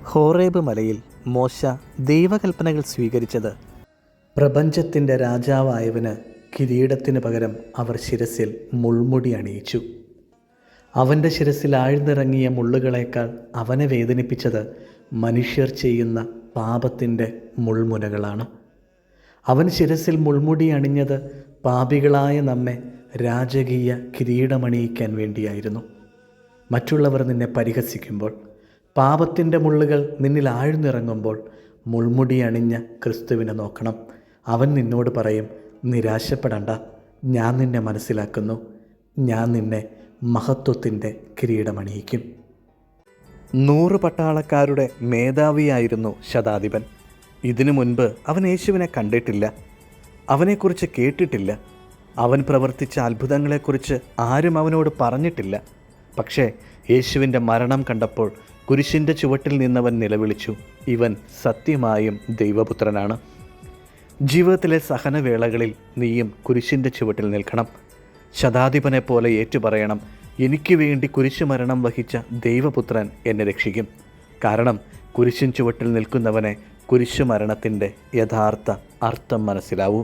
Horeb മലയിൽ മോശ ദൈവകൽപ്പനകൾ സ്വീകരിച്ചത് പ്രപഞ്ചത്തിൻ്റെ രാജാവായവന് കിരീടത്തിന് പകരം അവർ ശിരസിൽ മുൾമുടി അണിയിച്ചു. അവൻ്റെ ശിരസിൽ ആഴ്ന്നിറങ്ങിയ മുള്ളുകളേക്കാൾ അവനെ വേദനിപ്പിച്ചത് മനുഷ്യർ ചെയ്യുന്ന പാപത്തിൻ്റെ മുൾമുനകളാണ്. അവൻ ശിരസിൽ മുൾമുടി അണിഞ്ഞത് പാപികളായ നമ്മെ രാജകീയ കിരീടമണിയിക്കാൻ വേണ്ടിയായിരുന്നു. മറ്റുള്ളവർ നിന്നെ പരിഹസിക്കുമ്പോൾ, പാപത്തിൻ്റെ മുള്ളുകൾ നിന്നിൽ ആഴ്ന്നിറങ്ങുമ്പോൾ മുൾമുടി അണിഞ്ഞ ക്രിസ്തുവിനെ നോക്കണം. അവൻ നിന്നോട് പറയും, നിരാശപ്പെടണ്ട, ഞാൻ നിന്നെ മനസ്സിലാക്കുന്നു, ഞാൻ നിന്നെ മഹത്വത്തിൻ്റെ കിരീടമണിയിക്കും. 100 പട്ടാളക്കാരുടെ മേധാവിയായിരുന്നു ശതാധിപൻ. ഇതിനു മുൻപ് അവൻ യേശുവിനെ കണ്ടിട്ടില്ല, അവനെക്കുറിച്ച് കേട്ടിട്ടില്ല, അവൻ പ്രവർത്തിച്ച അത്ഭുതങ്ങളെക്കുറിച്ച് ആരും അവനോട് പറഞ്ഞിട്ടില്ല. പക്ഷേ യേശുവിൻ്റെ മരണം കണ്ടപ്പോൾ കുരിശിൻ്റെ ചുവട്ടിൽ നിന്നവൻ നിലവിളിച്ചു, ഇവൻ സത്യമായും ദൈവപുത്രനാണ്. ജീവിതത്തിലെ സഹനവേളകളിൽ നീയും കുരിശിൻ്റെ ചുവട്ടിൽ നിൽക്കണം. ശതാധിപനെ പോലെ ഏറ്റുപറയണം, എനിക്ക് വേണ്ടി കുരിശുമരണം വഹിച്ച ദൈവപുത്രൻ എന്നെ രക്ഷിക്കും. കാരണം കുരിശിൻ ചുവട്ടിൽ നിൽക്കുന്നവനെ കുരിശുമരണത്തിൻ്റെ യഥാർത്ഥ അർത്ഥം മനസ്സിലാവൂ.